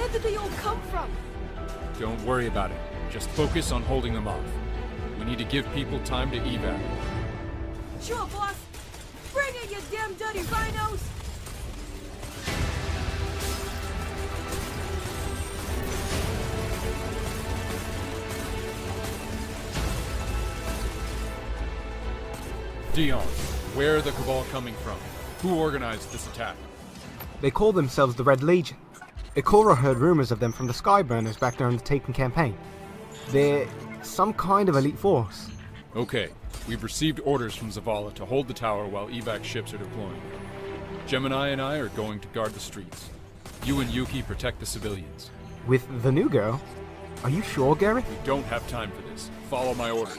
Where did they all come from? Don't worry about it. Just focus on holding them off. We need to give people time to evac. Sure, boss. Bring it, you damn dirty rhinos! Dion, where are the Cabal coming from? Who organized this attack? They call themselves the Red Legion. Ikora heard rumors of them from the Skyburners back during the Taken campaign. They're some kind of elite force. Okay, we've received orders from Zavala to hold the tower while evac ships are deploying. Gemini and I are going to guard the streets. You and Yuki protect the civilians. With the new girl? Are you sure, Gareth? We don't have time for this. Follow my orders.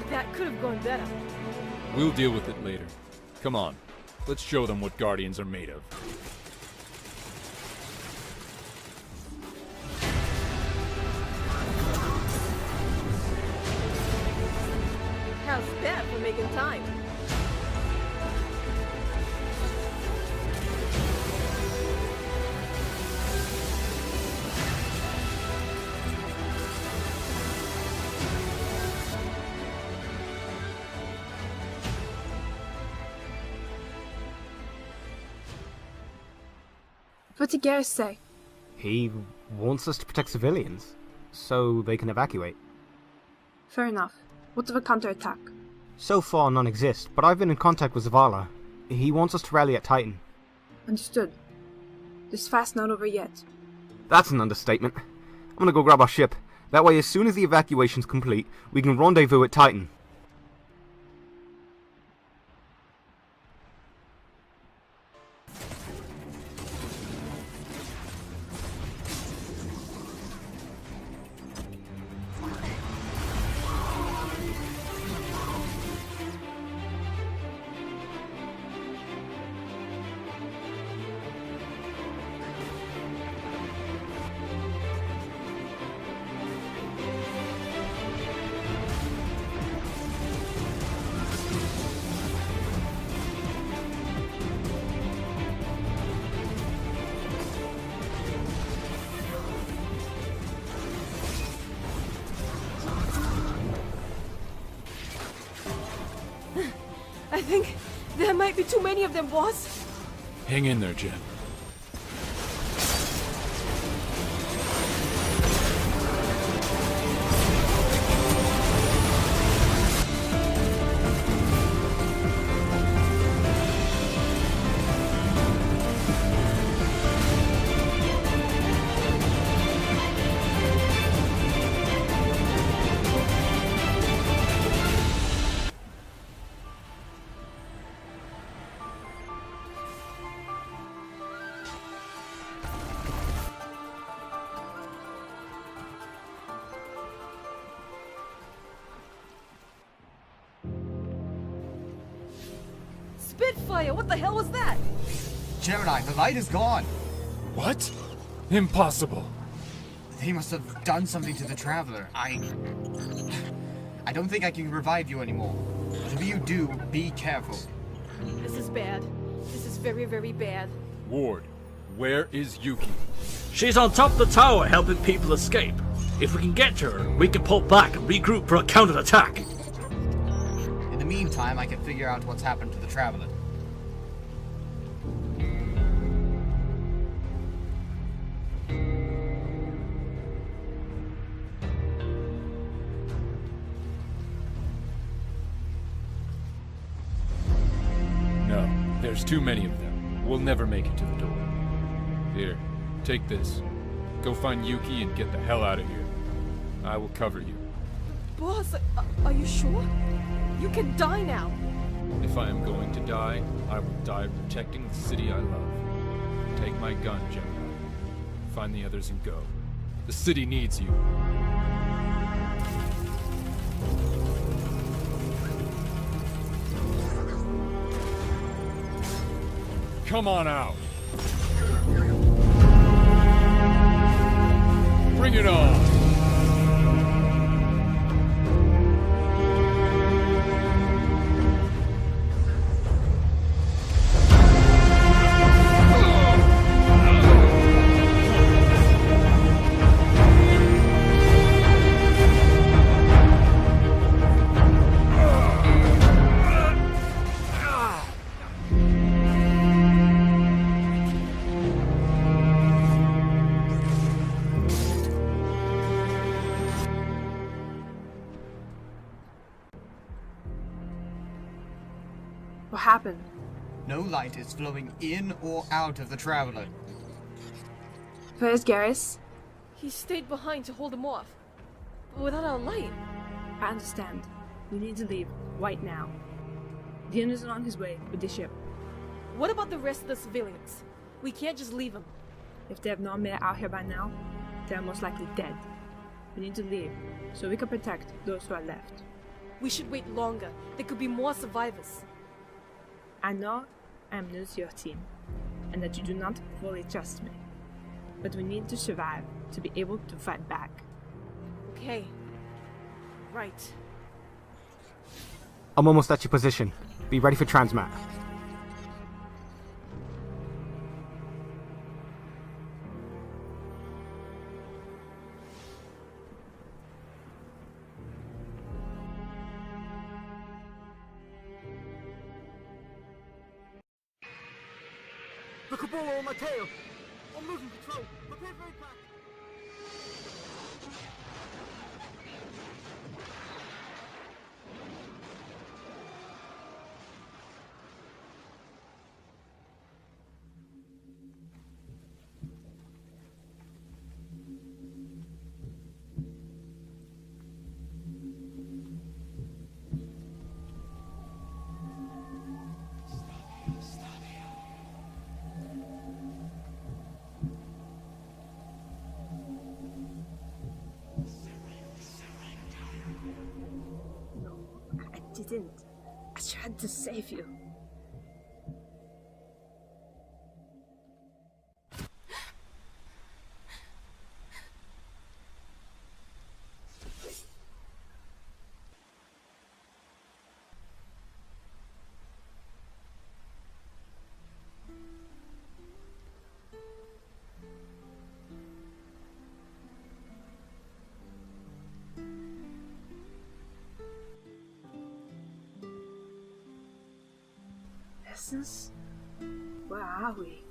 That could have gone better. We'll deal with it later. Come on, let's show them what Guardians are made of. How's that for making time? What did Gareth say? He wants us to protect civilians, so they can evacuate. Fair enough. What of a counterattack? So far none exist, but I've been in contact with Zavala. He wants us to rally at Titan. Understood. This fast's not over yet. That's an understatement. I'm gonna go grab our ship. That way as soon as the evacuation's complete, we can rendezvous at Titan. I think there might be too many of them, boss. Hang in there, Jen. Spitfire, what the hell was that? Gemini, the light is gone. What? Impossible. They must have done something to the Traveler. I don't think I can revive you anymore. Whatever you do, be careful. This is bad. This is very, very bad. Ward, where is Yuki? She's on top of the tower helping people escape. If we can get to her, we can pull back and regroup for a counterattack. In the meantime, I can figure out what's happened to the Traveler. No, there's too many of them. We'll never make it to the door. Here, take this. Go find Yuki and get the hell out of here. I will cover you. Boss, are you sure? You can die now. If I am going to die, I will die protecting the city I love. Take my gun, Gemini. Find the others and go. The city needs you. Come on out. Bring it on. No light is flowing in or out of the traveler. Where's Garrus? He stayed behind to hold him off. But without our light. I understand. We need to leave right now. Dion is on his way with the ship. What about the rest of the civilians? We can't just leave them. If they have not made it out here by now, they are most likely dead. We need to leave so we can protect those who are left. We should wait longer. There could be more survivors. I know I am new to your team, and that you do not fully trust me. But we need to survive to be able to fight back. Okay. Right. I'm almost at your position. Be ready for transmat. The cabal are on my tail! I'm losing control! Prepare for impact! I didn't. I tried to save you. Essence? Where are we?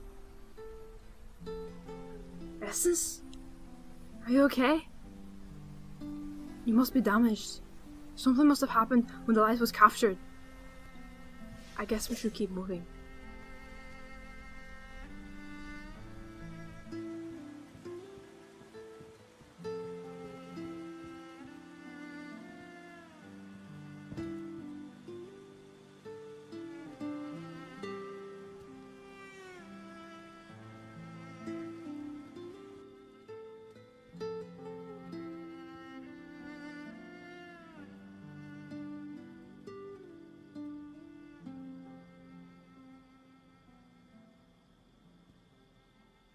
Essence? Are you okay? You must be damaged. Something must have happened when the light was captured. I guess we should keep moving.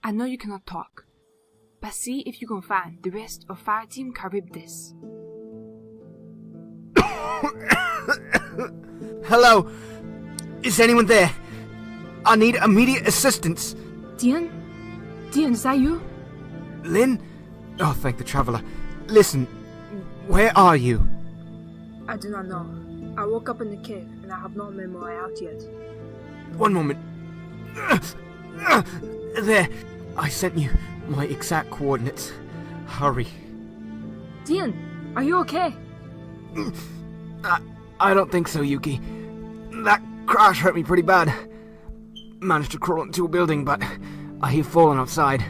I know you cannot talk, but see if you can find the rest of Fireteam Charybdis. Hello? Is anyone there? I need immediate assistance. Dion? Dion, is that you? Lynn? Oh, thank the Traveler. Listen, where are you? I do not know. I woke up in the cave and I have not made my way out yet. One moment. There. I sent you my exact coordinates. Hurry. Dion, are you okay? I don't think so, Yuki. That crash hurt me pretty bad. Managed to crawl into a building, but I hear falling outside.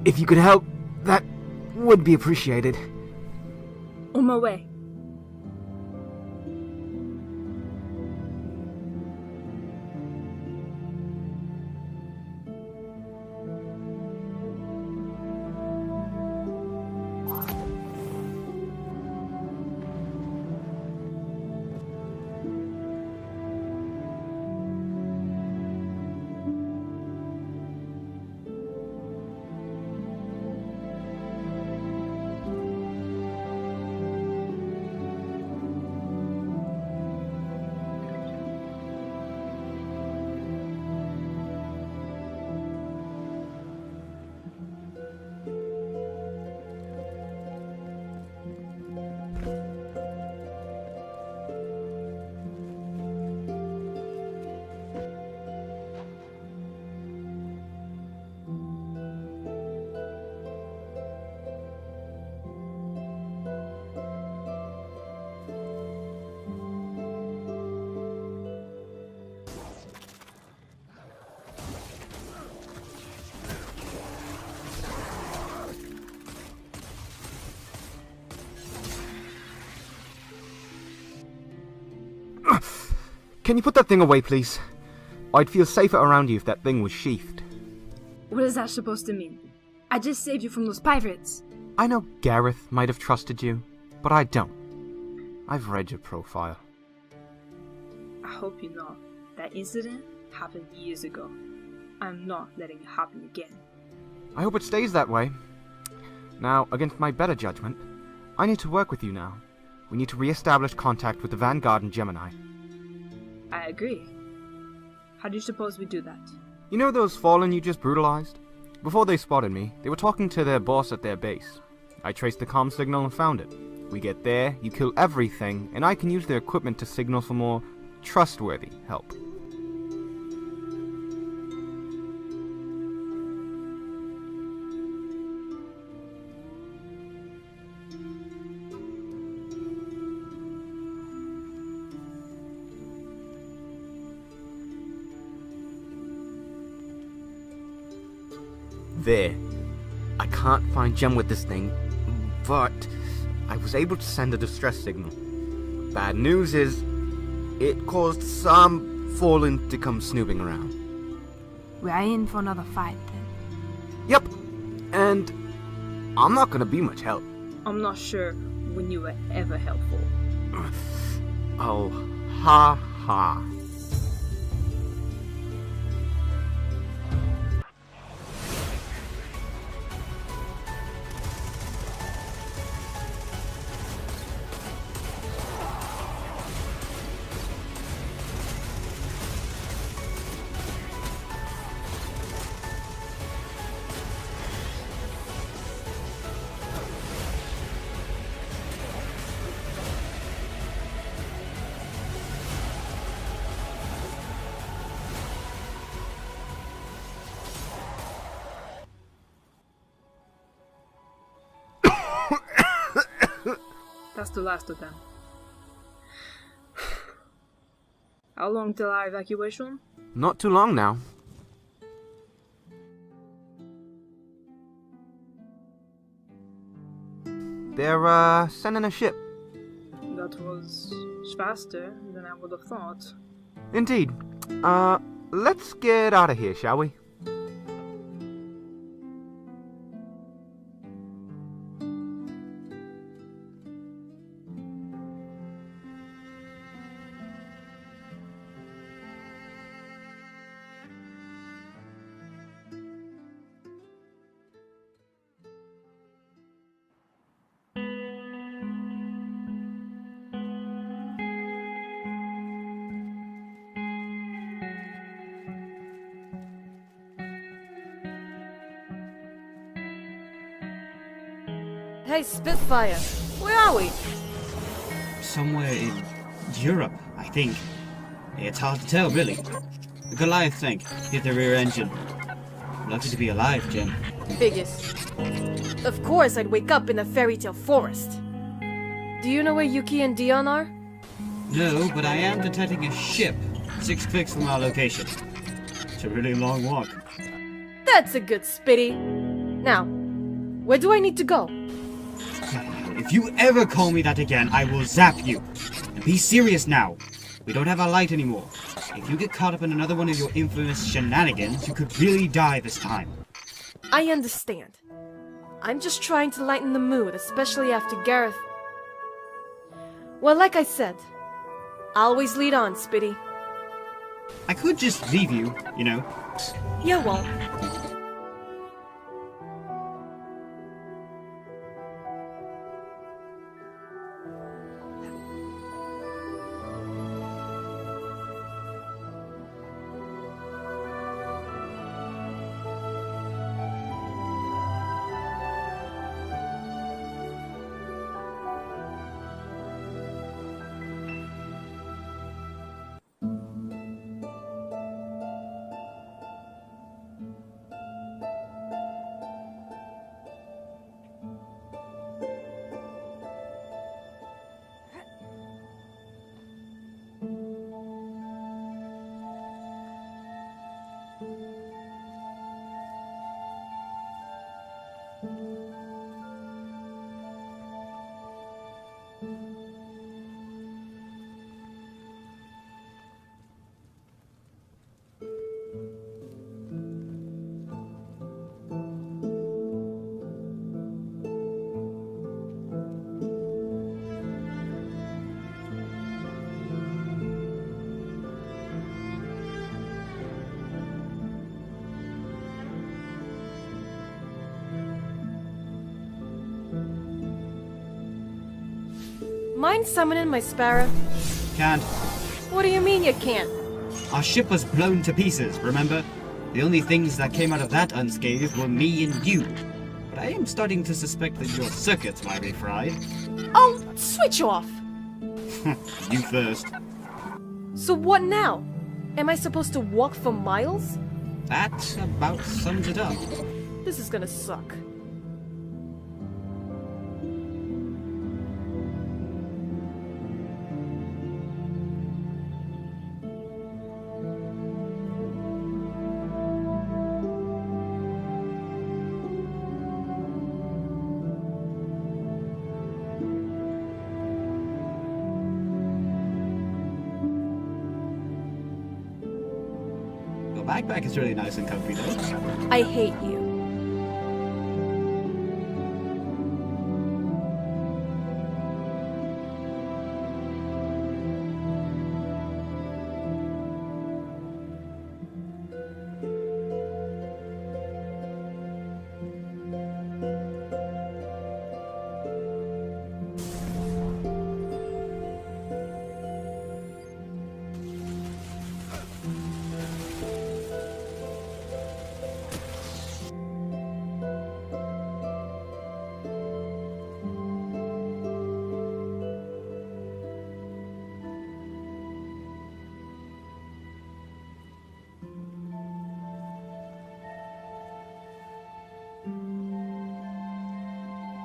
If you could help, that would be appreciated. On my way. Can you put that thing away, please? I'd feel safer around you if that thing was sheathed. What is that supposed to mean? I just saved you from those pirates. I know Gareth might have trusted you, but I don't. I've read your profile. I hope you know that incident happened years ago. I'm not letting it happen again. I hope it stays that way. Now, against my better judgment, I need to work with you now. We need to re-establish contact with the Vanguard and Gemini. I agree. How do you suppose we do that? You know those Fallen you just brutalized? Before they spotted me, they were talking to their boss at their base. I traced the comm signal and found it. We get there, you kill everything, and I can use their equipment to signal for more trustworthy help. There. I can't find Gem with this thing, but I was able to send a distress signal. Bad news is, it caused some Fallen to come snooping around. We're in for another fight then. Yep, and I'm not gonna be much help. I'm not sure when you were ever helpful. Oh, ha ha. That's the last of them. How long till our evacuation? Not too long now. They're, sending a ship. That was faster than I would have thought. Indeed. Let's get out of here, shall we? Hey, Spitfire, where are we? Somewhere in Europe, I think. It's hard to tell, really. The Goliath tank hit the rear engine. Lucky to be alive, Jim. Biggest. Of course I'd wake up in a fairy tale forest. Do you know where Yuki and Dion are? No, but I am detecting a ship 6 clicks from our location. It's a really long walk. That's a good Spitty. Now, where do I need to go? If you ever call me that again, I will zap you. And be serious now. We don't have our light anymore. If you get caught up in another one of your infamous shenanigans, you could really die this time. I understand. I'm just trying to lighten the mood, especially after Gareth. Well, like I said, always lead on, Spitty. I could just leave you, you know. You won't. Mind summoning my sparrow? Can't. What do you mean you can't? Our ship was blown to pieces, remember? The only things that came out of that unscathed were me and you. But I am starting to suspect that your circuits might be fried. Oh, switch off! You first. So what now? Am I supposed to walk for miles? That about sums it up. This is gonna suck. Your backpack is really nice and comfy though. I hate you.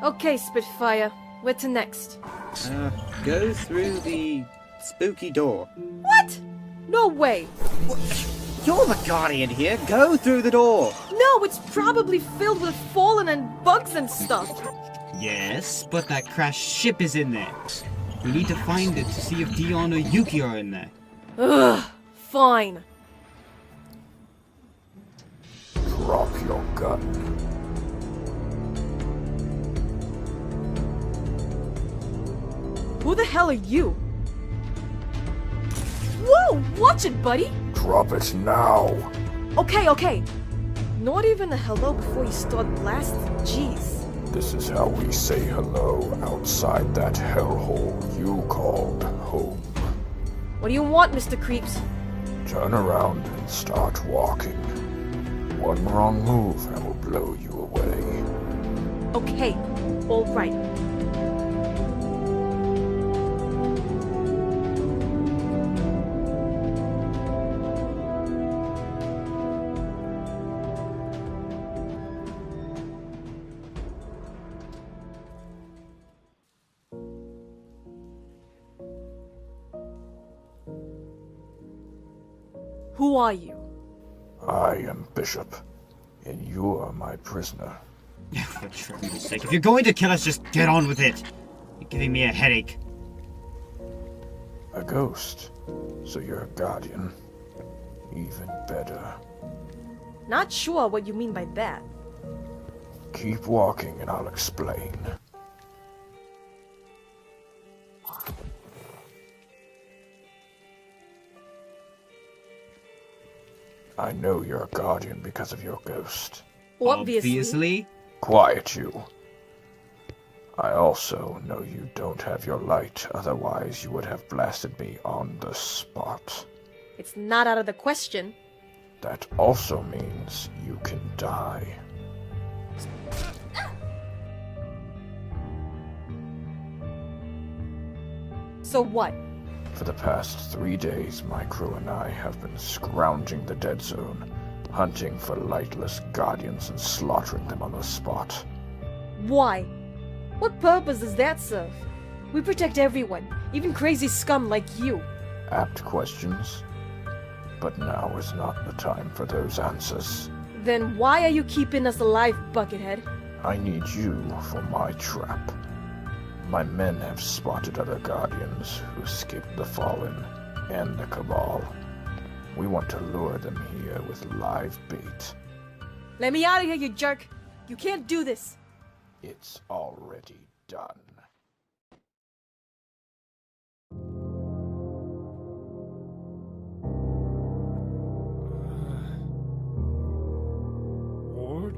Okay, Spitfire. Where to next? Go through the spooky door. What? No way! You're the guardian here. Go through the door. No, it's probably filled with fallen and bugs and stuff. Yes, but that crashed ship is in there. We need to find it to see if Dion or Yuki are in there. Ugh, fine. Drop your gun. Who the hell are you? Whoa, watch it, buddy! Drop it now. Okay. Not even a hello before you start blasting, jeez. This is how we say hello outside that hellhole you called home. What do you want, Mr. Creeps? Turn around and start walking. One wrong move and will blow you away. Okay, alright. Who are you? I am Bishop, and you are my prisoner. For Trinity's sake, if you're going to kill us, just get on with it. You're giving me a headache. A ghost, so you're a guardian. Even better. Not sure what you mean by that. Keep walking and I'll explain. I know you're a guardian because of your ghost. Obviously. Quiet, you. I also know you don't have your light, otherwise you would have blasted me on the spot. It's not out of the question. That also means you can die. So what? For the past 3 days, my crew and I have been scrounging the dead zone, hunting for lightless guardians and slaughtering them on the spot. Why? What purpose does that serve? We protect everyone, even crazy scum like you. Apt questions. But now is not the time for those answers. Then why are you keeping us alive, Buckethead? I need you for my trap. My men have spotted other guardians who escaped the Fallen and the Cabal. We want to lure them here with live bait. Let me out of here, you jerk! You can't do this! It's already done. Ward?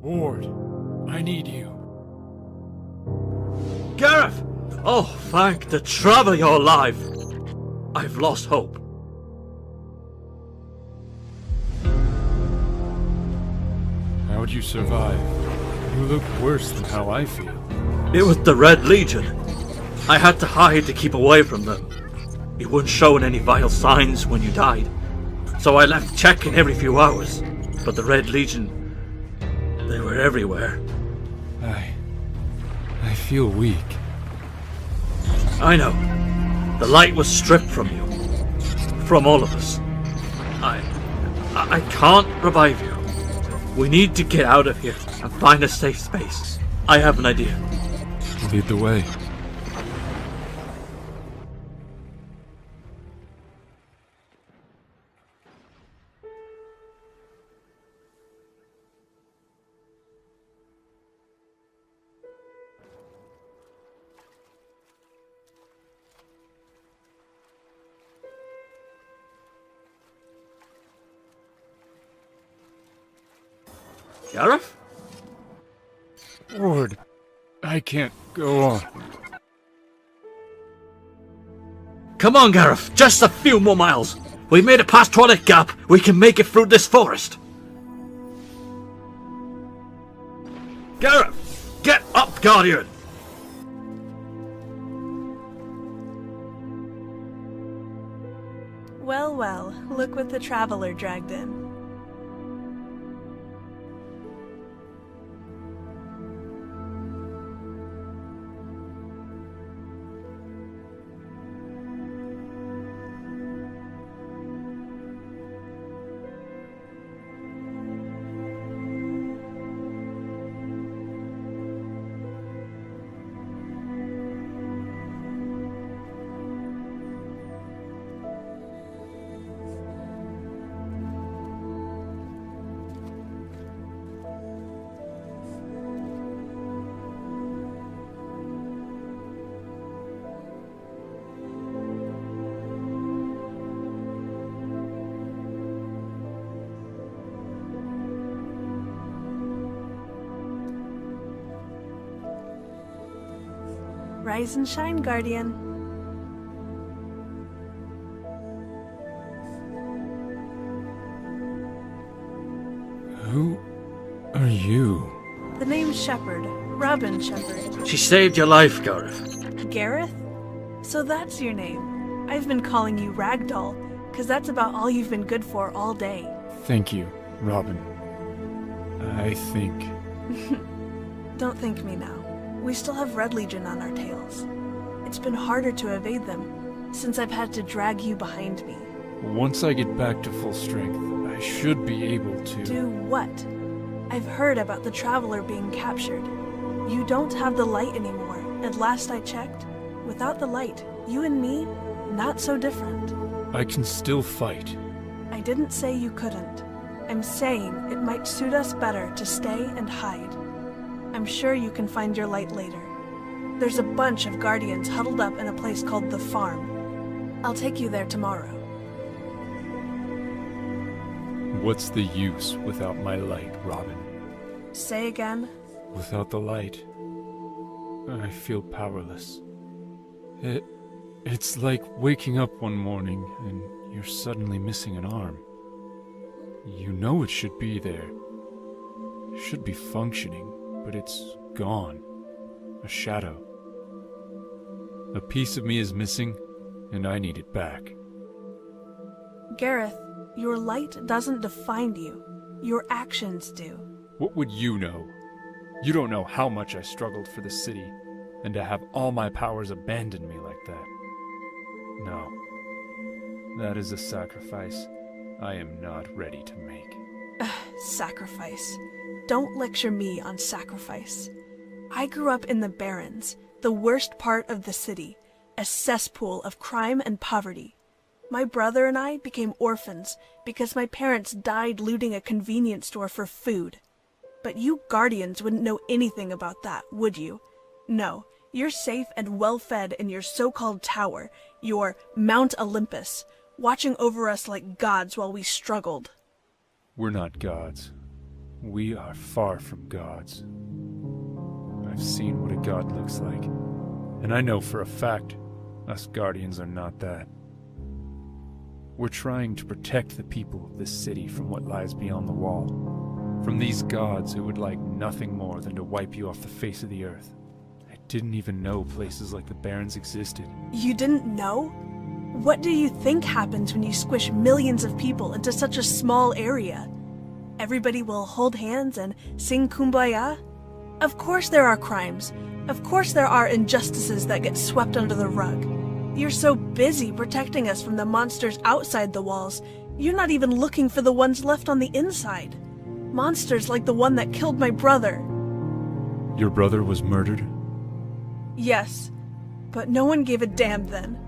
Ward, I need you. Oh, thank the Traveler you're alive. I've lost hope. How'd you survive? You look worse than how I feel. It was the Red Legion. I had to hide to keep away from them. You weren't showing any vital signs when you died, so I left checking every few hours. But the Red Legion, they were everywhere. I feel weak. I know. The light was stripped from you. From all of us. I can't revive you. We need to get out of here and find a safe space. I have an idea. Lead the way. Gareth? Lord, I can't go on. Come on, Gareth. Just a few more miles. We've made it past Toilet Gap. We can make it through this forest. Gareth! Get up, Guardian! Well, well, look what the Traveler dragged in. Rise and shine, Guardian. Who are you? The name's Shepherd. Robin Shepherd. She saved your life, Gareth. Gareth? So that's your name. I've been calling you Ragdoll, because that's about all you've been good for all day. Thank you, Robin. I think... Don't thank me now. We still have Red Legion on our tails. It's been harder to evade them, since I've had to drag you behind me. Once I get back to full strength, I should be able to... Do what? I've heard about the Traveler being captured. You don't have the light anymore, and last I checked, without the light, you and me, not so different. I can still fight. I didn't say you couldn't. I'm saying it might suit us better to stay and hide. I'm sure you can find your light later. There's a bunch of Guardians huddled up in a place called the Farm. I'll take you there tomorrow. What's the use without my light, Robin? Say again? Without the light, I feel powerless. It's like waking up one morning and you're suddenly missing an arm. You know it should be there. It should be functioning, but it's gone. A shadow. A piece of me is missing, and I need it back. Gareth, your light doesn't define you. Your actions do. What would you know? You don't know how much I struggled for the city, and to have all my powers abandon me like that. No. That is a sacrifice I am not ready to make. Sacrifice. Don't lecture me on sacrifice. I grew up in the Barrens, the worst part of the city, a cesspool of crime and poverty. My brother and I became orphans because my parents died looting a convenience store for food. But you Guardians wouldn't know anything about that, would you? No, you're safe and well-fed in your so-called tower, your Mount Olympus, watching over us like gods while we struggled. We're not gods. We are far from gods. I've seen what a god looks like. And I know for a fact, us Guardians are not that. We're trying to protect the people of this city from what lies beyond the wall. From these gods who would like nothing more than to wipe you off the face of the earth. I didn't even know places like the Barrens existed. You didn't know? What do you think happens when you squish millions of people into such a small area? Everybody will hold hands and sing Kumbaya? Of course there are crimes. Of course there are injustices that get swept under the rug. You're so busy protecting us from the monsters outside the walls, you're not even looking for the ones left on the inside. Monsters like the one that killed my brother. Your brother was murdered? Yes, but no one gave a damn then.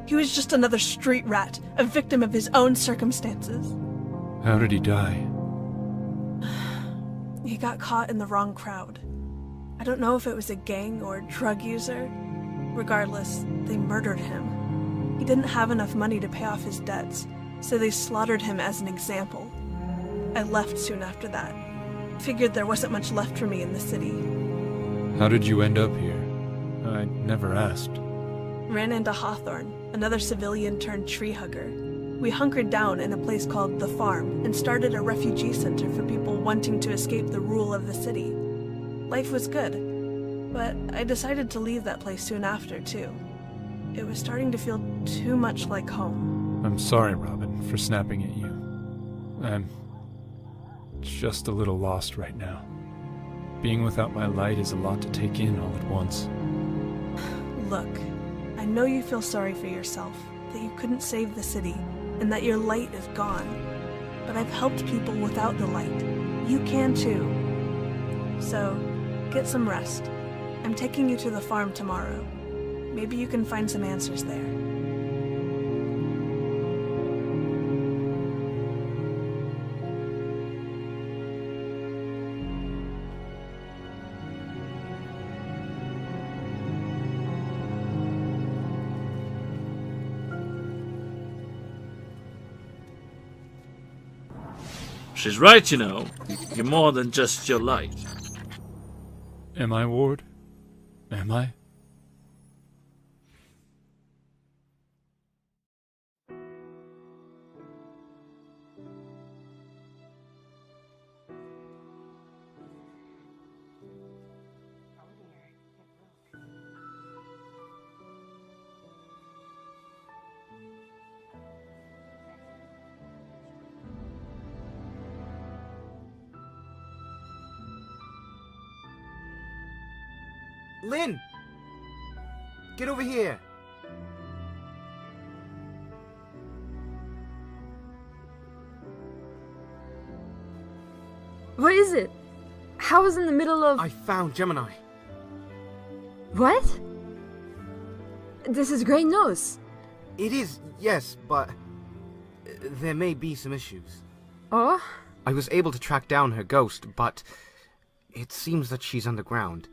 He was just another street rat, a victim of his own circumstances. How did he die? He got caught in the wrong crowd. I don't know if it was a gang or drug user. Regardless, they murdered him. He didn't have enough money to pay off his debts, so they slaughtered him as an example. I left soon after that. Figured there wasn't much left for me in the city. How did you end up here? I never asked. Ran into Hawthorne, another civilian-turned-tree hugger. We hunkered down in a place called The Farm and started a refugee center for people wanting to escape the rule of the city. Life was good. But I decided to leave that place soon after, too. It was starting to feel too much like home. I'm sorry, Robin, for snapping at you. I'm just a little lost right now. Being without my light is a lot to take in all at once. Look, I know you feel sorry for yourself, that you couldn't save the city, and that your light is gone. But I've helped people without the light. You can too. So, get some rest. I'm taking you to the farm tomorrow. Maybe you can find some answers there. She's right, you know. You're more than just your light. Am I, Ward? Am I? Lynn! Get over here! What is it? How was in the middle of... I found Gemini. What? This is great news. It is, yes, but there may be some issues. Oh? I was able to track down her ghost, but it seems that she's underground.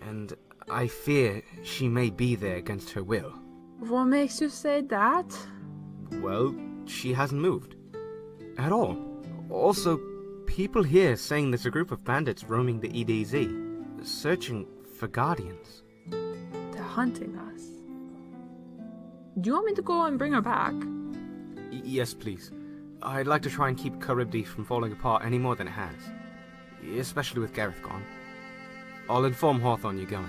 And I fear she may be there against her will. What makes you say that? Well, she hasn't moved. At all. Also, people here saying there's a group of bandits roaming the EDZ, searching for guardians. They're hunting us. Do you want me to go and bring her back? Yes, please. I'd like to try and keep Charybdis from falling apart any more than it has. Especially with Gareth gone. I'll inform Hawthorne you're going.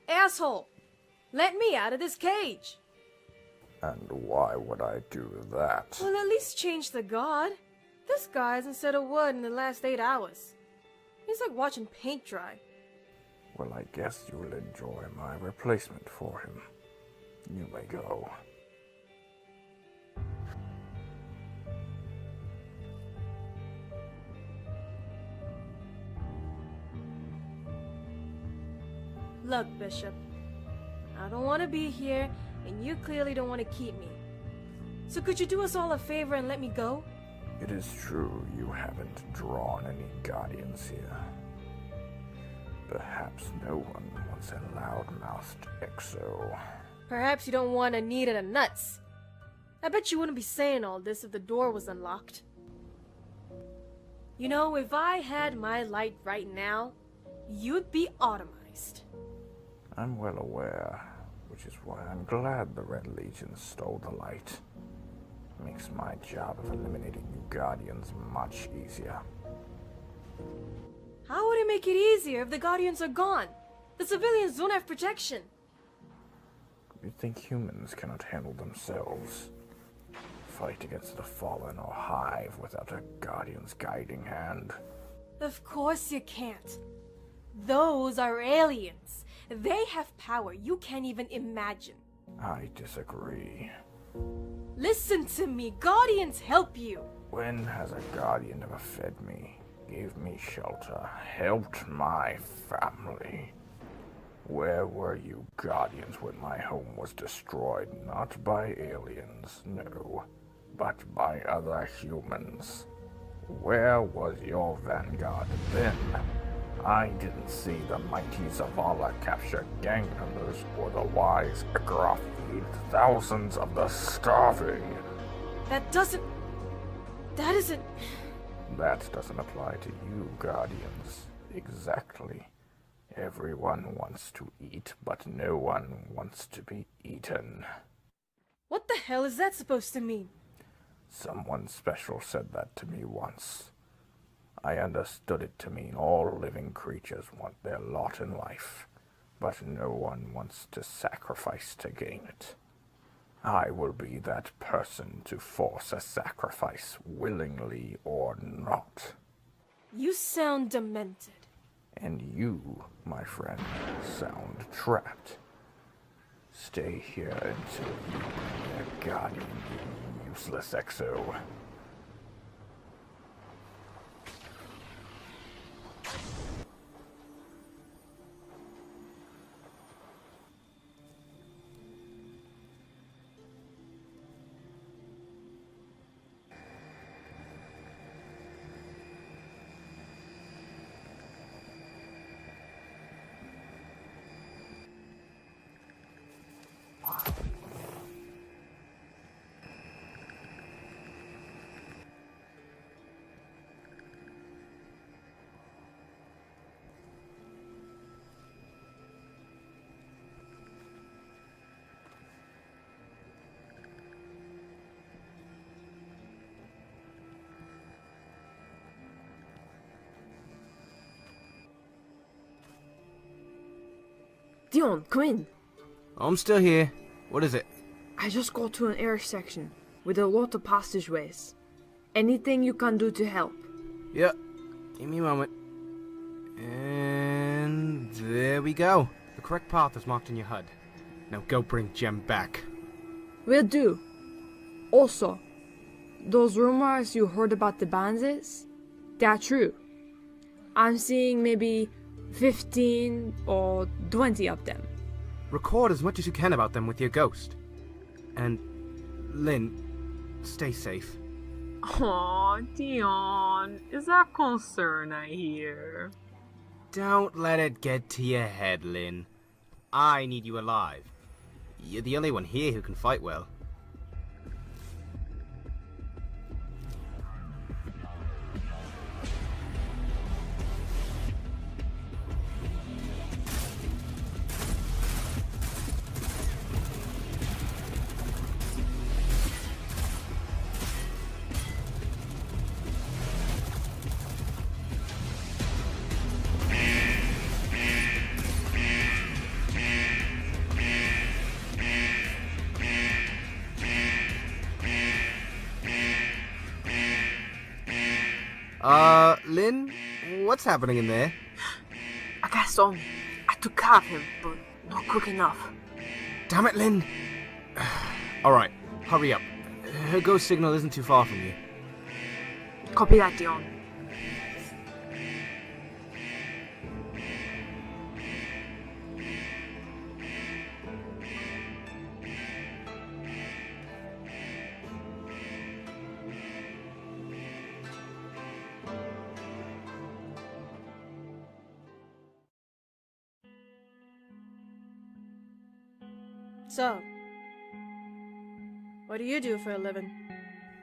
Asshole! Let me out of this cage! And why would I do that? Well, at least change the god. This guy hasn't said a word in the last 8 hours. He's like watching paint dry. Well, I guess you'll enjoy my replacement for him. You may go. Look, Bishop. I don't want to be here, and you clearly don't want to keep me. So could you do us all a favor and let me go? It is true you haven't drawn any guardians here. Perhaps no one wants a loud-mouthed exo. Perhaps you don't want a need and a nuts. I bet you wouldn't be saying all this if the door was unlocked. You know, if I had my light right now, you'd be automized. I'm well aware, which is why I'm glad the Red Legion stole the light. Makes my job of eliminating you Guardians much easier. How would it make it easier if the Guardians are gone? The civilians don't have protection. You think humans cannot handle themselves? Fight against the Fallen or Hive without a Guardian's guiding hand? Of course you can't. Those are aliens. They have power you can't even imagine. I disagree. Listen to me. Guardians help you. When has a Guardian ever fed me, gave me shelter, helped my family? Where were you Guardians when my home was destroyed, not by aliens, no, but by other humans? Where was your vanguard then? I didn't see the mighty Zavala capture gang members or the wise Agraff feed thousands of the starving. That isn't... That doesn't apply to you, Guardians. Exactly. Everyone wants to eat, but no one wants to be eaten. What the hell is that supposed to mean? Someone special said that to me once. I understood it to mean all living creatures want their lot in life, but no one wants to sacrifice to gain it. I will be that person to force a sacrifice, willingly or not. You sound demented. And you, my friend, sound trapped. Stay here until you bring a guardian, you useless exo. Dion, come in. I'm still here. What is it? I just got to an intersection with a lot of passageways. Anything you can do to help? Yep. Give me a moment. And there we go. The correct path is marked in your HUD. Now go bring Jem back. Will do. Also, those rumors you heard about the bandits, they're true. I'm seeing maybe 15 or 20 of them. Record as much as you can about them with your ghost. And, Lynn, stay safe. Aw, Dion, is that concern I hear? Don't let it get to your head, Lynn. I need you alive. You're the only one here who can fight well. Lynn? What's happening in there? I guess I took care of him, but not quick enough. Damn it, Lynn! Alright, hurry up. Her ghost signal isn't too far from you. Copy that, Dion. So, what do you do for a living?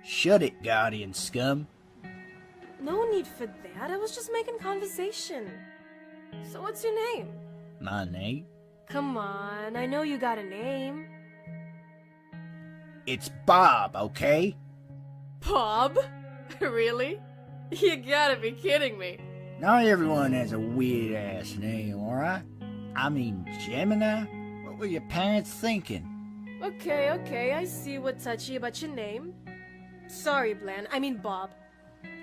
Shut it, Guardian scum. No need for that, I was just making conversation. So what's your name? My name? Come on, I know you got a name. It's Bob, okay? Bob? Really? You gotta be kidding me. Not everyone has a weird-ass name, alright? I mean, Gemini? What were your parents thinking? Okay, I see what's touchy about your name. Sorry, Bob.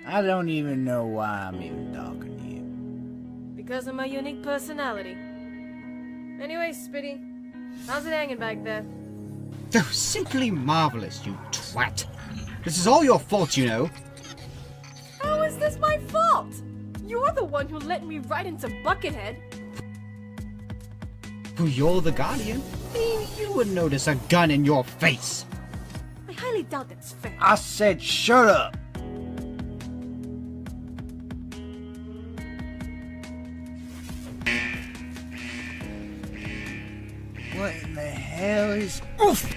I don't even know why I'm even talking to you. Because of my unique personality. Anyway, Spitty, how's it hanging back there? Oh, simply marvelous, you twat. This is all your fault, you know. How is this my fault? You're the one who let me right into Buckethead. Well, you're the Guardian. I mean, you would notice a gun in your face. I highly doubt that's fair. I said shut up! What in the hell is... Oof!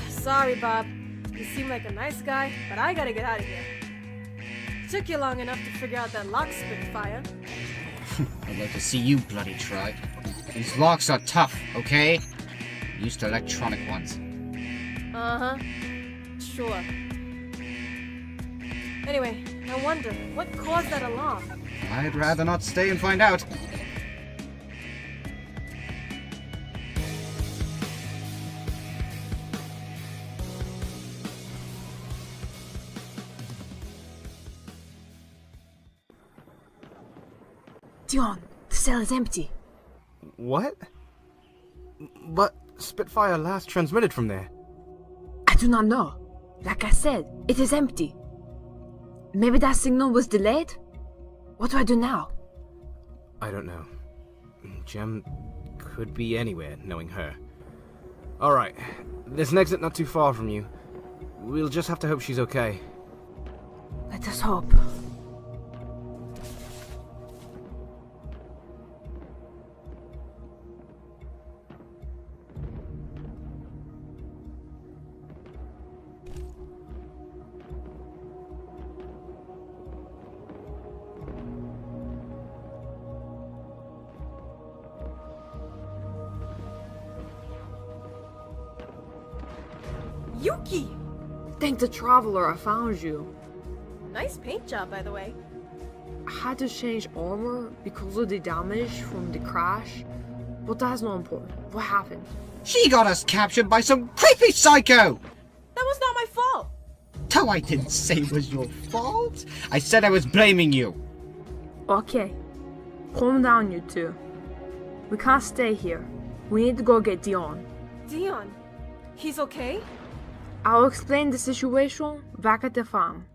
Sorry, Bob. You seem like a nice guy, but I gotta get out of here. Took you long enough to figure out that lock Spitfire. I'd like to see you bloody try. These locks are tough, okay? Used to electronic ones. Uh-huh. Sure. Anyway, I wonder, what caused that alarm? I'd rather not stay and find out. Dion, the cell is empty. What? But Spitfire last transmitted from there. I do not know. Like I said, it is empty. Maybe that signal was delayed? What do I do now? I don't know. Gem could be anywhere, knowing her. Alright, there's an exit not too far from you. We'll just have to hope she's okay. Let us hope. Yuki! Thank the Traveler I found you. Nice paint job, by the way. I had to change armor because of the damage from the crash, but that's not important. What happened? She got us captured by some creepy psycho! That was not my fault! No, I didn't say it was your fault. I said I was blaming you. Okay. Calm down, you two. We can't stay here. We need to go get Dion. Dion? He's okay? I'll explain the situation back at the farm.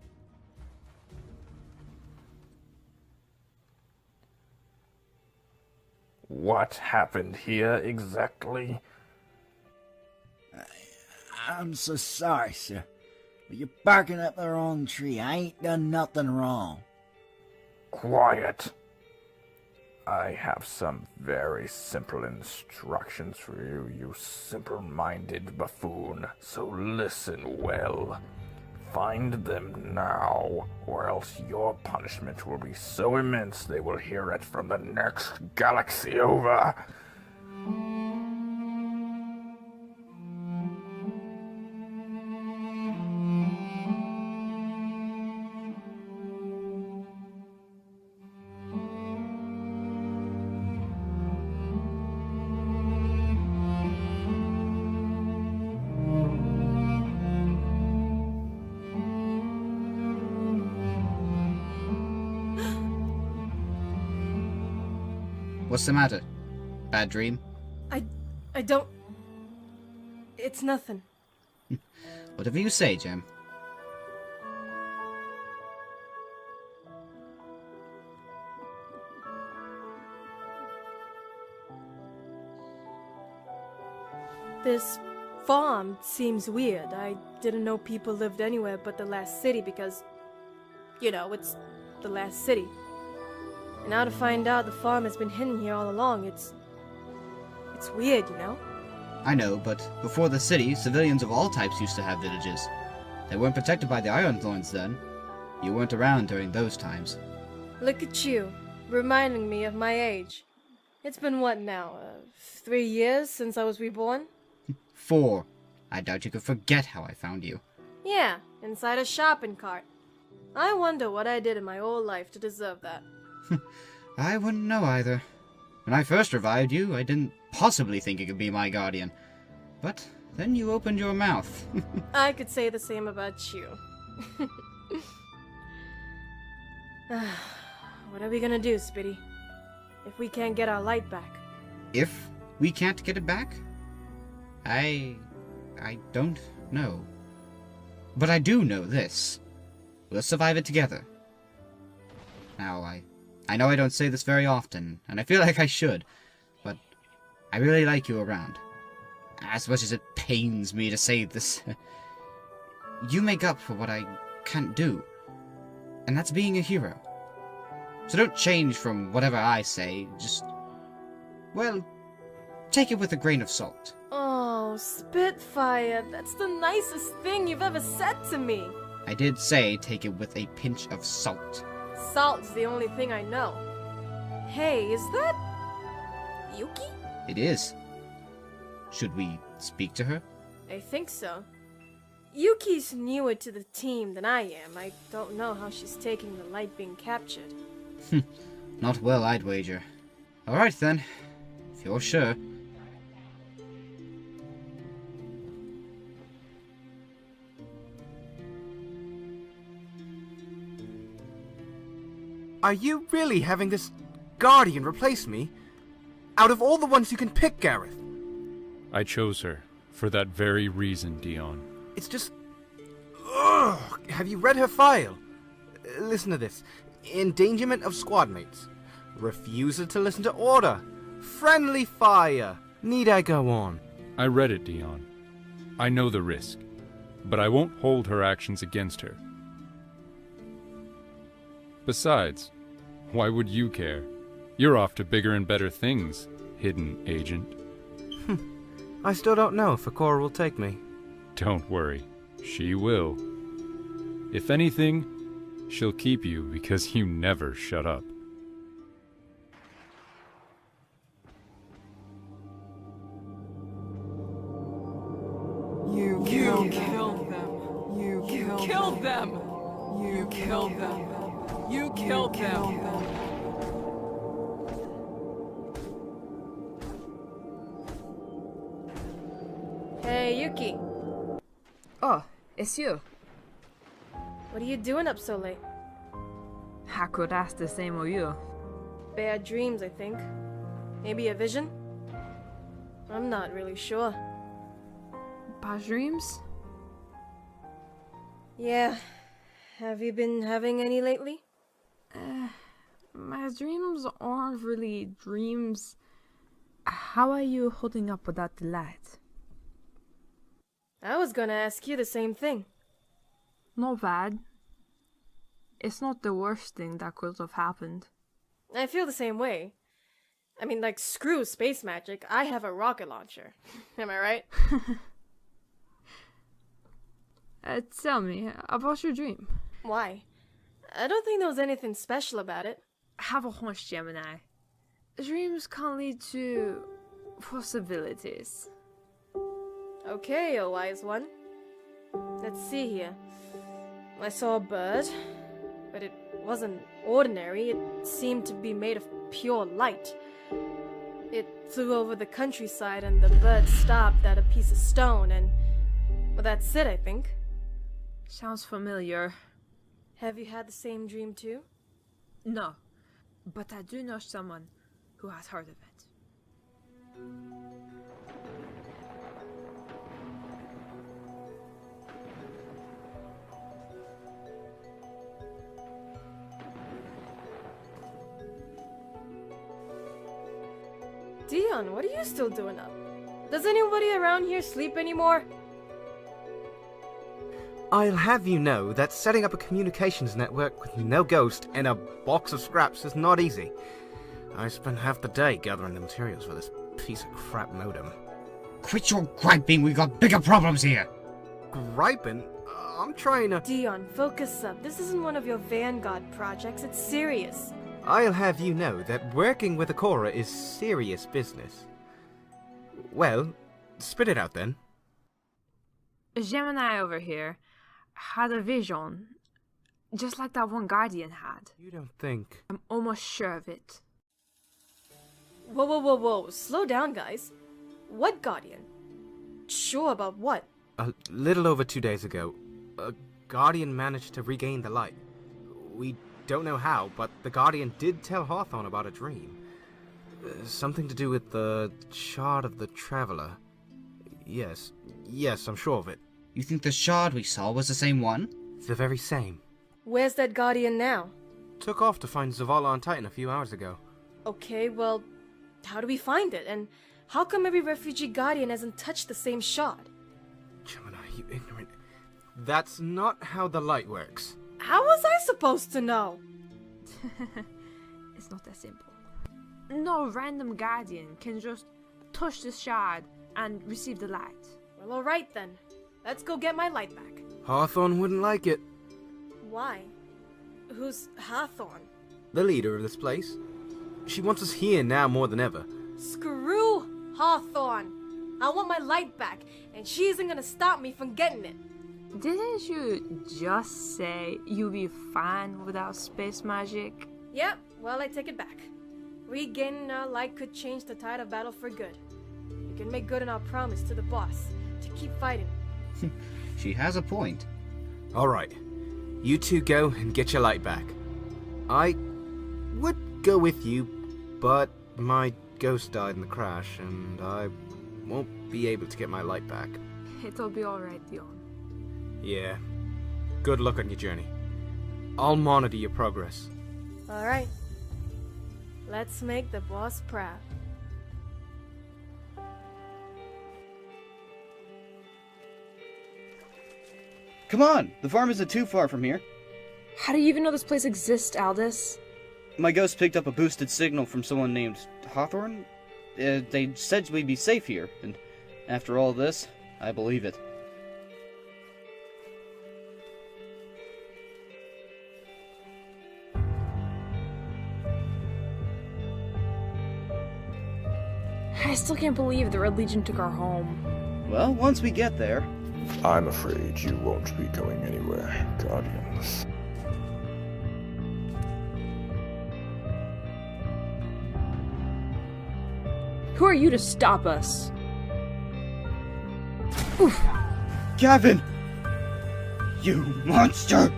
What happened here exactly? I'm so sorry, sir. But you're barking up the wrong tree. I ain't done nothing wrong. Quiet. I have some very simple instructions for you, you simple-minded buffoon. So listen well. Find them now, or else your punishment will be so immense they will hear it from the next galaxy over. What's the matter? Bad dream? I don't... It's nothing. Whatever you say, Gem. This farm seems weird. I didn't know people lived anywhere but the last city because, you know, it's the last city. And now to find out the farm has been hidden here all along, it's weird, you know? I know, but before the city, civilians of all types used to have villages. They weren't protected by the Iron Thorns then. You weren't around during those times. Look at you, reminding me of my age. It's been what now, 3 years since I was reborn? 4. I doubt you could forget how I found you. Yeah, inside a shopping cart. I wonder what I did in my whole life to deserve that. I wouldn't know either. When I first revived you, I didn't possibly think you could be my guardian. But then you opened your mouth. I could say the same about you. What are we gonna do, Spitty? If we can't get our light back? If we can't get it back? I don't know. But I do know this. We'll survive it together. Now, I know I don't say this very often, and I feel like I should, but I really like you around. As much as it pains me to say this, you make up for what I can't do, and that's being a hero. So don't change from whatever I say, just, well, take it with a grain of salt. Oh, Spitfire, that's the nicest thing you've ever said to me. I did say take it with a pinch of salt. Salt's the only thing I know. Hey, is that... Yuki? It is. Should we speak to her? I think so. Yuki's newer to the team than I am. I don't know how she's taking the light being captured. Not well, I'd wager. Alright then, if you're sure. Are you really having this guardian replace me? Out of all the ones you can pick, Gareth. I chose her for that very reason, Dion. It's just... Ugh. Have you read her file? Listen to this. Endangerment of squad mates. Refusal to listen to order. Friendly fire. Need I go on? I read it, Dion. I know the risk, but I won't hold her actions against her. Besides, why would you care? You're off to bigger and better things, hidden agent. I still don't know if Akora will take me. Don't worry, she will. If anything, she'll keep you because you never shut up. You killed them. You killed them. You killed them. You killed them. Hey, Yuki. Oh, it's you. What are you doing up so late? I could ask the same of you. Bad dreams, I think. Maybe a vision? I'm not really sure. Bad dreams? Yeah. Have you been having any lately? My dreams aren't really dreams. How are you holding up without the light? I was gonna ask you the same thing. Not bad. It's not the worst thing that could have happened. I feel the same way. I mean, like, screw space magic. I have a rocket launcher. Am I right? Tell me, about your dream. Why? I don't think there was anything special about it. Have a hunch, Gemini. Dreams can lead to possibilities. Okay, a wise one. Let's see here. I saw a bird, but it wasn't ordinary. It seemed to be made of pure light. It flew over the countryside and the bird stopped at a piece of stone and... well, that's it, I think. Sounds familiar. Have you had the same dream too? No, but I do know someone who who has heard of it. Dion, what are you still doing up? Does anybody around here sleep anymore? I'll have you know that setting up a communications network with no ghost and a box of scraps is not easy. I spent half the day gathering the materials for this piece of crap modem. Quit your griping, we've got bigger problems here! Griping? I'm trying to... Dion, focus up. This isn't one of your Vanguard projects, it's serious. I'll have you know that working with Akora is serious business. Well, spit it out then. Gemini over here had a vision, just like that one Guardian had. You don't think... I'm almost sure of it. Whoa, whoa, whoa, whoa. Slow down, guys. What Guardian? Sure about what? A little over 2 days ago, a Guardian managed to regain the light. We don't know how, but the Guardian did tell Hawthorne about a dream. Something to do with the shard of the Traveler. Yes, I'm sure of it. You think the shard we saw was the same one? It's the very same. Where's that Guardian now? Took off to find Zavala on Titan a few hours ago. Okay, well, how do we find it? And how come every refugee Guardian hasn't touched the same shard? Gemini, you ignorant... That's not how the light works. How was I supposed to know? It's not that simple. No random Guardian can just touch the shard and receive the light. Well, alright then. Let's go get my light back. Hawthorne wouldn't like it. Why? Who's Hawthorne? The leader of this place. She wants us here now more than ever. Screw Hawthorne! I want my light back, and she isn't gonna stop me from getting it. Didn't you just say you'd be fine without space magic? Yep, well, I take it back. Regaining our light could change the tide of battle for good. We can make good on our promise to the boss to keep fighting. She has a point. Alright, you two go and get your light back. I would go with you, but my ghost died in the crash, and I won't be able to get my light back. It'll be alright, Dion. Yeah. Good luck on your journey. I'll monitor your progress. Alright. Let's make the boss proud. Come on! The farm isn't too far from here. How do you even know this place exists, Aldous? My ghost picked up a boosted signal from someone named Hawthorne. They said we'd be safe here, and after all this, I believe it. I still can't believe the Red Legion took our home. Well, once we get there... I'm afraid you won't be going anywhere, Guardians. Who are you to stop us? Oof. Gavin! You monster!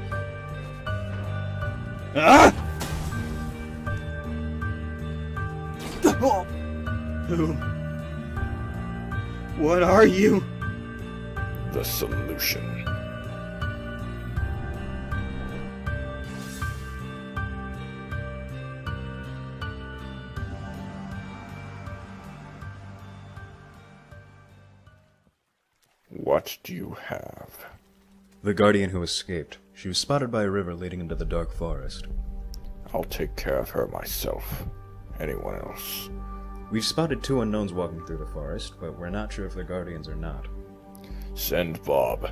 Ah! Who? What are you? The solution. What do you have? The Guardian who escaped. She was spotted by a river leading into the dark forest. I'll take care of her myself. Anyone else? We've spotted 2 unknowns walking through the forest, but we're not sure if they're Guardians or not. Send Bob.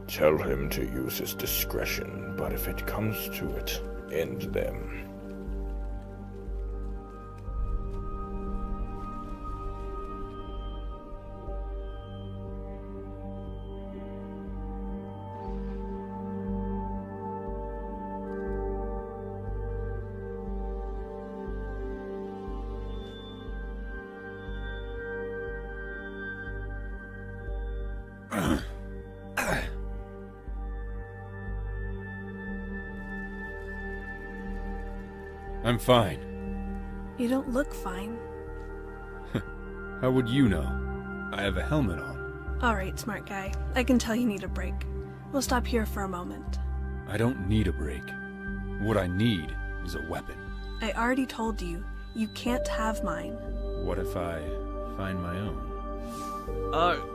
Tell him to use his discretion, but if it comes to it, end them. I'm fine. You don't look fine. How would you know? I have a helmet on. Alright, smart guy. I can tell you need a break. We'll stop here for a moment. I don't need a break. What I need is a weapon. I already told you, you can't have mine. What if I find my own?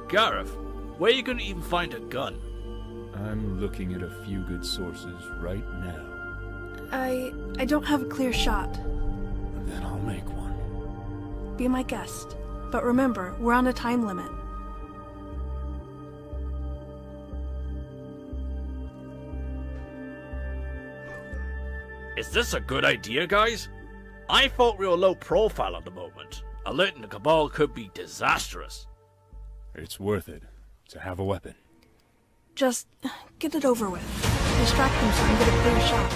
Gareth, where are you gonna even find a gun? I'm looking at a few good sources right now. I don't have a clear shot. Then I'll make one. Be my guest. But remember, we're on a time limit. Is this a good idea, guys? I thought we were low profile at the moment. Alerting the Cabal could be disastrous. It's worth it to have a weapon. Just get it over with. Distract them so you can get a clear shot.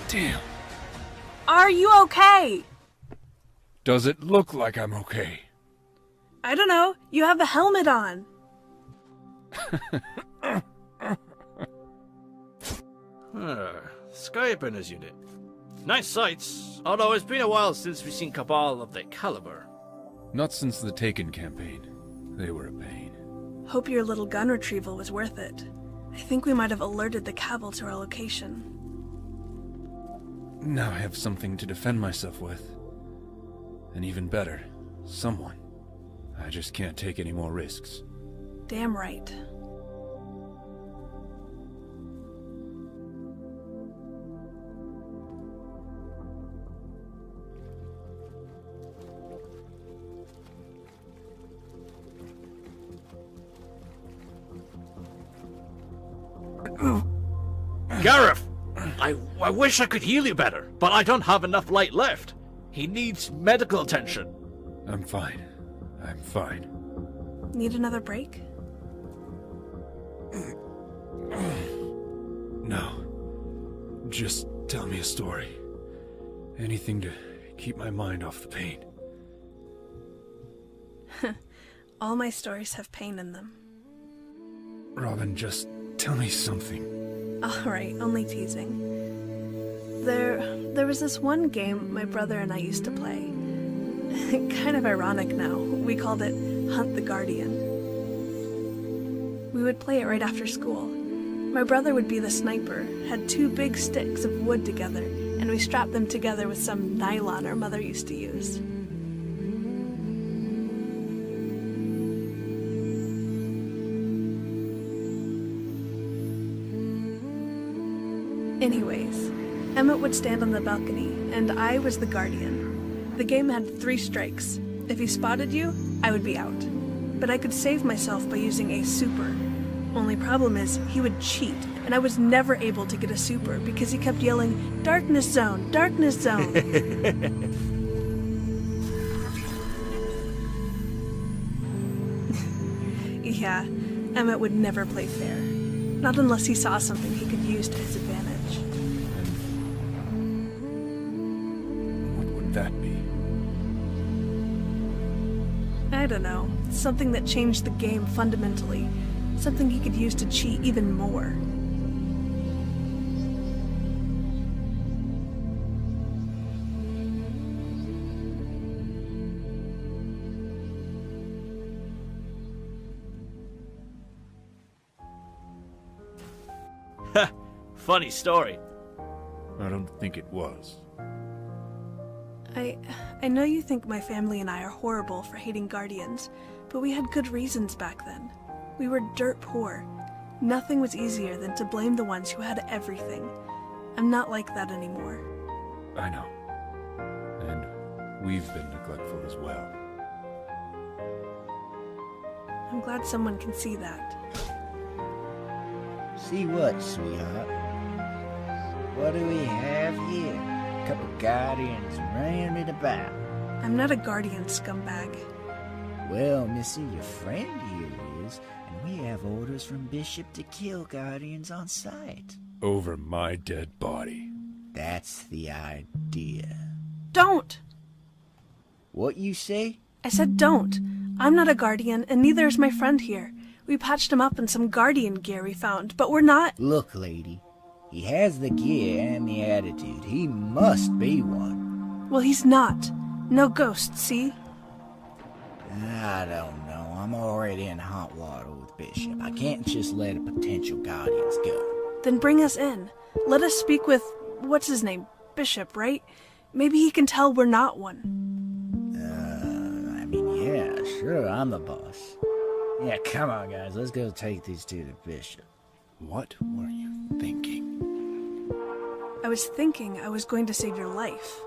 Damn. Are you okay? Does it look like I'm okay? I don't know. You have a helmet on. Skybrenner's unit. Nice sights, although it's been a while since we've seen Cabal of that caliber. Not since the Taken campaign. They were a pain. Hope your little gun retrieval was worth it. I think we might have alerted the Cabal to our location. Now I have something to defend myself with. And even better, someone. I just can't take any more risks. Damn right. Gareth! I wish I could heal you better, but I don't have enough light left. He needs medical attention. I'm fine. I'm fine. Need another break? No. Just tell me a story. Anything to keep my mind off the pain. All my stories have pain in them. Robin, just tell me something. Alright, only teasing. There was this one game my brother and I used to play. Kind of ironic now. We called it Hunt the Guardian. We would play it right after school. My brother would be the sniper, had 2 big sticks of wood together, and we strapped them together with some nylon our mother used to use. Anyways, Emmett would stand on the balcony, and I was the guardian. The game had 3 strikes. If he spotted you, I would be out. But I could save myself by using a super. Only problem is, he would cheat, and I was never able to get a super because he kept yelling, "Darkness Zone! Darkness Zone!" Yeah, Emmett would never play fair. Not unless he saw something he could use to his advantage. What would that be? I don't know. Something that changed the game fundamentally. Something he could use to cheat even more. Funny story. I don't think it was. I know you think my family and I are horrible for hating Guardians, but we had good reasons back then. We were dirt poor. Nothing was easier than to blame the ones who had everything. I'm not like that anymore. I know. And we've been neglectful as well. I'm glad someone can see that. See what, sweetheart? What do we have here? A couple Guardians running about. I'm not a Guardian, scumbag. Well, Missy, your friend here is, and we have orders from Bishop to kill Guardians on sight. Over my dead body. That's the idea. Don't! What you say? I said don't. I'm not a Guardian, and neither is my friend here. We patched him up in some guardian gear we found, but we're not— Look, lady, he has the gear and the attitude. He must be one. Well, he's not. No ghost, see? I don't know. I'm already in hot water with Bishop. I can't just let a potential guardians go. Then bring us in. Let us speak with— what's his name? Bishop, right? Maybe he can tell we're not one. I mean, yeah, sure, I'm the boss. Yeah, come on, guys. Let's go take these two to Bishop. What were you thinking? I was thinking I was going to save your life.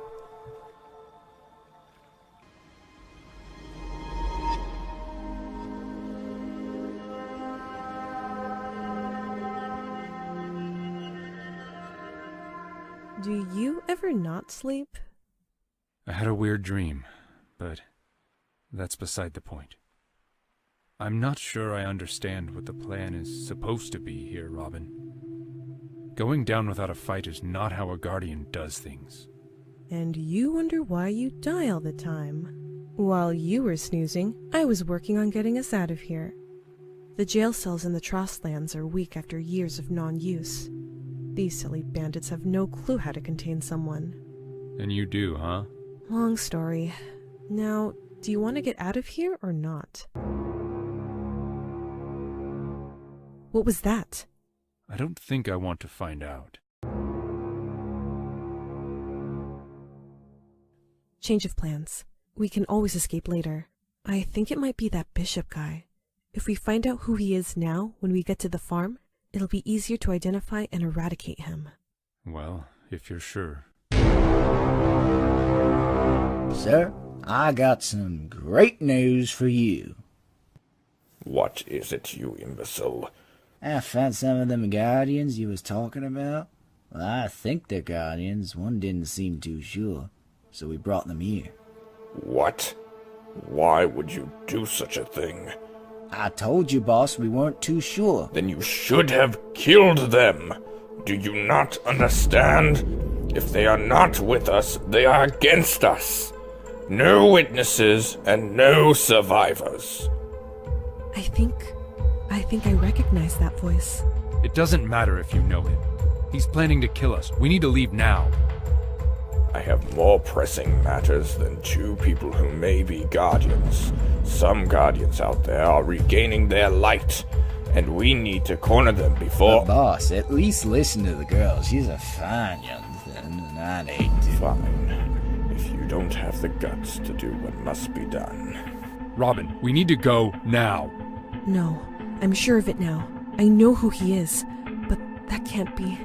Do you ever not sleep? I had a weird dream, but that's beside the point. I'm not sure I understand what the plan is supposed to be here, Robin. Going down without a fight is not how a guardian does things. And you wonder why you die all the time. While you were snoozing, I was working on getting us out of here. The jail cells in the Trostlands are weak after years of non-use. These silly bandits have no clue how to contain someone. And you do, huh? Long story. Now, do you want to get out of here or not? What was that? I don't think I want to find out. Change of plans. We can always escape later. I think it might be that Bishop guy. If we find out who he is now, when we get to the farm, it'll be easier to identify and eradicate him. Well, if you're sure. Sir, I got some great news for you. What is it, you imbecile? I found some of them guardians you was talking about. Well, I think they're guardians. One didn't seem too sure, so we brought them here. What? Why would you do such a thing? I told you, boss, we weren't too sure. Then you should have killed them. Do you not understand? If they are not with us, they are against us. No witnesses and no survivors. I think I recognize that voice. It doesn't matter if you know him. He's planning to kill us. We need to leave now. I have more pressing matters than two people who may be guardians. Some guardians out there are regaining their light, and we need to corner them before— But boss, at least listen to the girl. She's a fine young thing, and I'd hate to— Fine. If you don't have the guts to do what must be done. Robin, we need to go now. No, I'm sure of it now. I know who he is, but that can't be.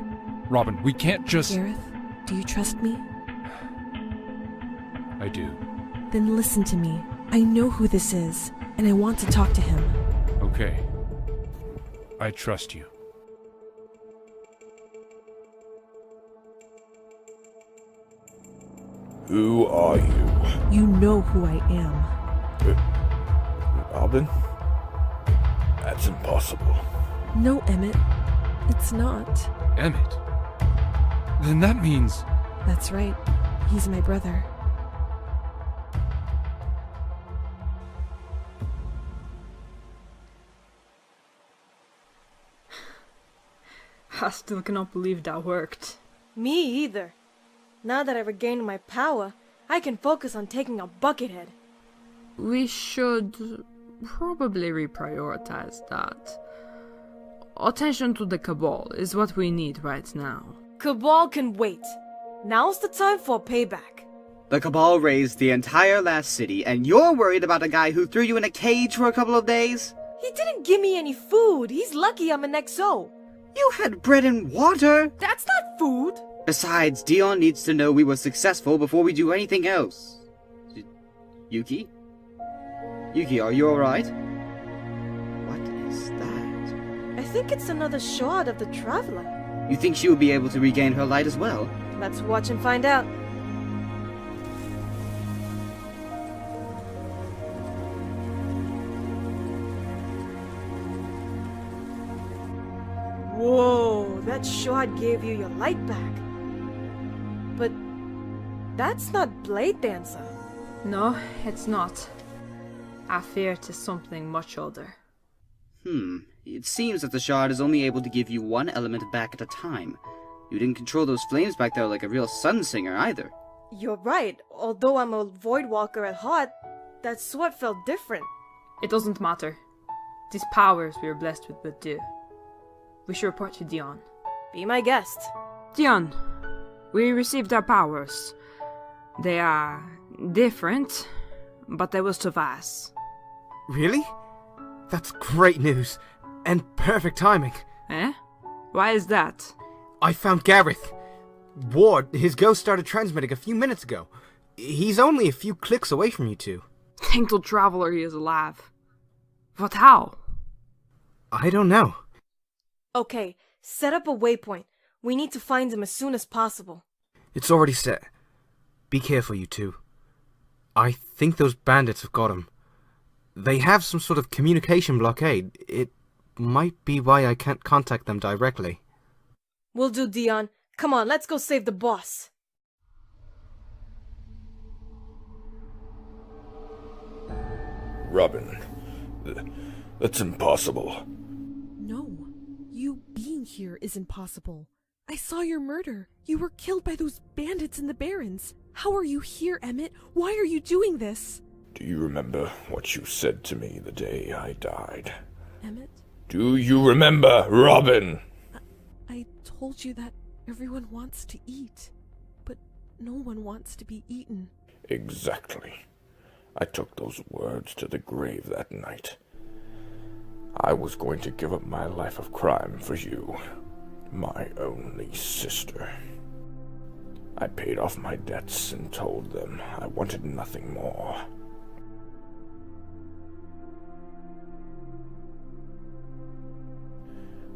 Robin, we can't just— Gareth, do you trust me? I do. Then listen to me. I know who this is, and I want to talk to him. Okay. I trust you. Who are you? You know who I am. Robin? That's impossible. No, Emmett. It's not. Emmett? Then that means— That's right. He's my brother. I still cannot believe that worked. Me either. Now that I regained my power, I can focus on taking a Buckethead. We should probably reprioritize that. Attention to the Cabal is what we need right now. Cabal can wait. Now's the time for payback. The Cabal raised the entire last city, and you're worried about a guy who threw you in a cage for a couple of days? He didn't give me any food. He's lucky I'm an XO. You had bread and water! That's not food! Besides, Dion needs to know we were successful before we do anything else. Yuki? Yuki, are you alright? What is that? I think it's another shard of the Traveler. You think she will be able to regain her light as well? Let's watch and find out. Whoa, that shard gave you your light back. But that's not Blade Dancer. No, it's not. I fear it is something much older. It seems that the shard is only able to give you one element back at a time. You didn't control those flames back there like a real sun singer either. You're right. Although I'm a void walker at heart, that sword felt different. It doesn't matter. These powers we are blessed with do. We should report to Dion. Be my guest. Dion, we received our powers. They are different, but they will suffice. Really? That's great news. And perfect timing. Eh? Why is that? I found Gareth. Ward, his ghost started transmitting a few minutes ago. He's only a few clicks away from you two. Thank the Traveler he is alive. But how? I don't know. Okay, set up a waypoint. We need to find him as soon as possible. It's already set. Be careful, you two. I think those bandits have got him. They have some sort of communication blockade. It might be why I can't contact them directly. Will do, Dion. Come on, let's go save the boss. Robin, that's impossible. No, you being here is impossible. I saw your murder. You were killed by those bandits in the Barrens. How are you here, Emmett? Why are you doing this? Do you remember what you said to me the day I died? Emmett? Do you remember, Robin? I told you that everyone wants to eat, but no one wants to be eaten. Exactly. I took those words to the grave that night. I was going to give up my life of crime for you, my only sister. I paid off my debts and told them I wanted nothing more.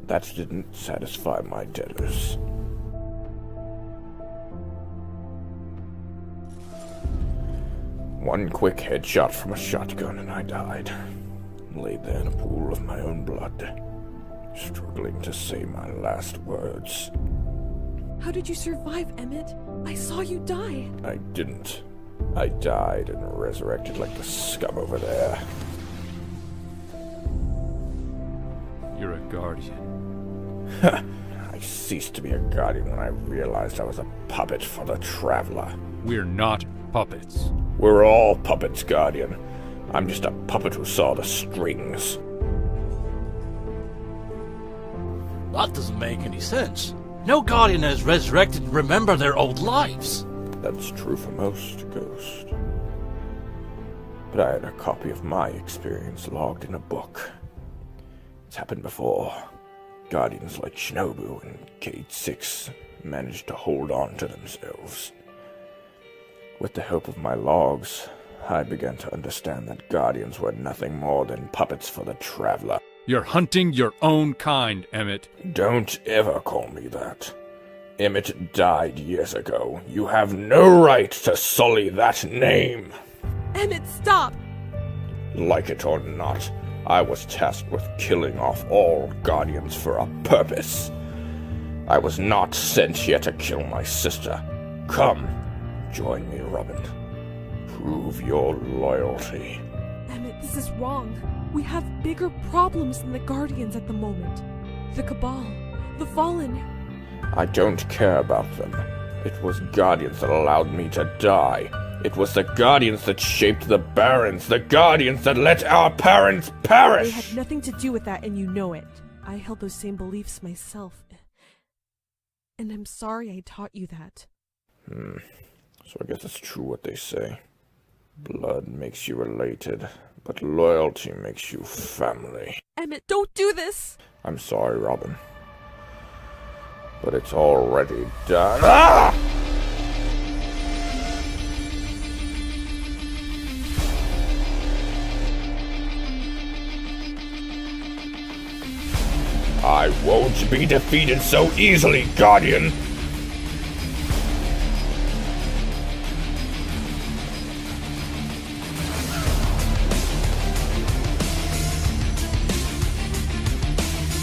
That didn't satisfy my debtors. One quick headshot from a shotgun and I died. Laid there in a pool of my own blood, struggling to say my last words. How did you survive, Emmett? I saw you die. I didn't. I died and resurrected like the scum over there. You're a guardian. I ceased to be a guardian when I realized I was a puppet for the Traveler. We're not puppets. We're all puppets, Guardian. I'm just a puppet who saw the strings. That doesn't make any sense. No Guardian has resurrected to remember their old lives. That's true for most, Ghost. But I had a copy of my experience logged in a book. It's happened before. Guardians like Shinobu and Cade 6 managed to hold on to themselves. With the help of my logs, I began to understand that Guardians were nothing more than puppets for the Traveler. You're hunting your own kind, Emmett. Don't ever call me that. Emmett died years ago. You have no right to sully that name. Emmett, stop! Like it or not, I was tasked with killing off all Guardians for a purpose. I was not sent here to kill my sister. Come, join me, Robin. Prove your loyalty. Emmett, this is wrong. We have bigger problems than the Guardians at the moment. The Cabal, the Fallen. I don't care about them. It was Guardians that allowed me to die. It was the Guardians that shaped the Barrens, the Guardians that let our parents perish! They had nothing to do with that, and you know it. I held those same beliefs myself. And I'm sorry I taught you that. So I guess it's true what they say. Blood makes you related, but loyalty makes you family. Emmett, don't do this! I'm sorry, Robin. But it's already done. Ah! I won't be defeated so easily, Guardian!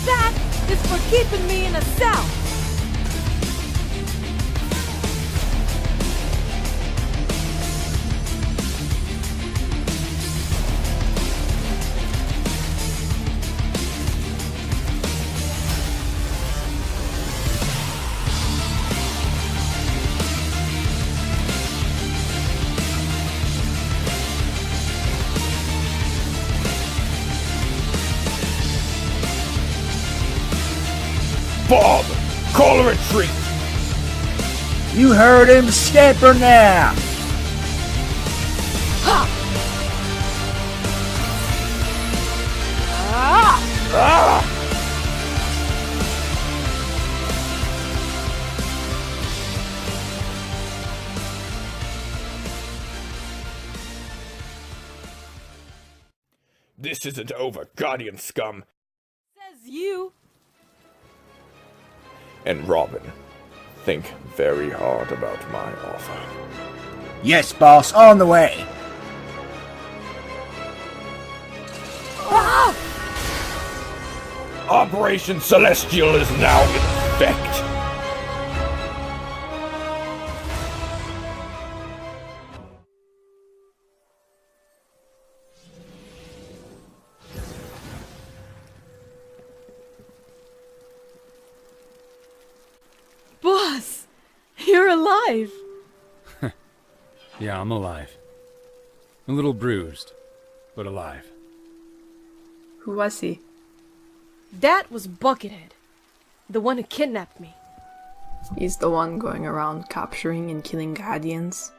That is for keeping me in a cell! Bob! Call a retreat! You heard him, scamper now! This isn't over, Guardian scum. Says you. And Robin, think very hard about my offer. Yes, boss, on the way. Operation Celestial is now in effect. Boss, you're alive. Yeah, I'm alive. A little bruised, but alive. Who was he? That was Buckethead, the one who kidnapped me. He's the one going around capturing and killing Guardians.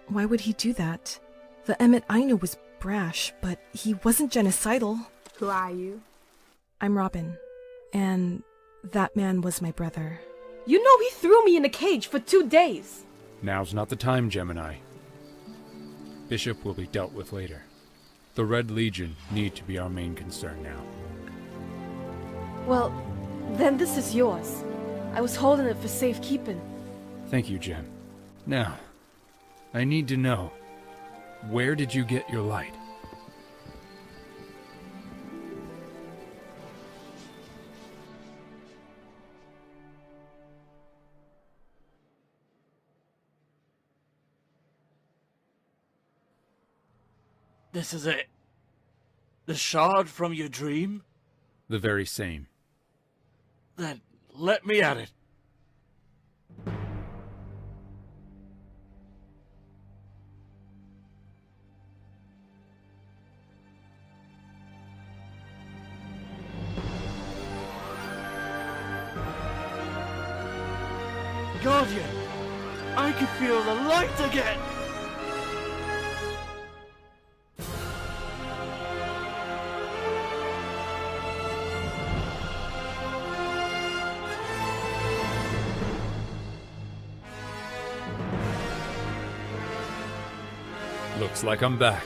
Why would he do that? The Emmett I know was brash, but he wasn't genocidal. Who are you? I'm Robin, and that man was my brother. You know he threw me in a cage for 2 days. Now's not the time, Gemini. Bishop will be dealt with later. The Red Legion need to be our main concern now. Well, then this is yours. I was holding it for safekeeping. Thank you, Gem. Now, I need to know, where did you get your light? This is it. The shard from your dream? The very same. Then let me at it. Guardian, I can feel the light again! Looks like I'm back.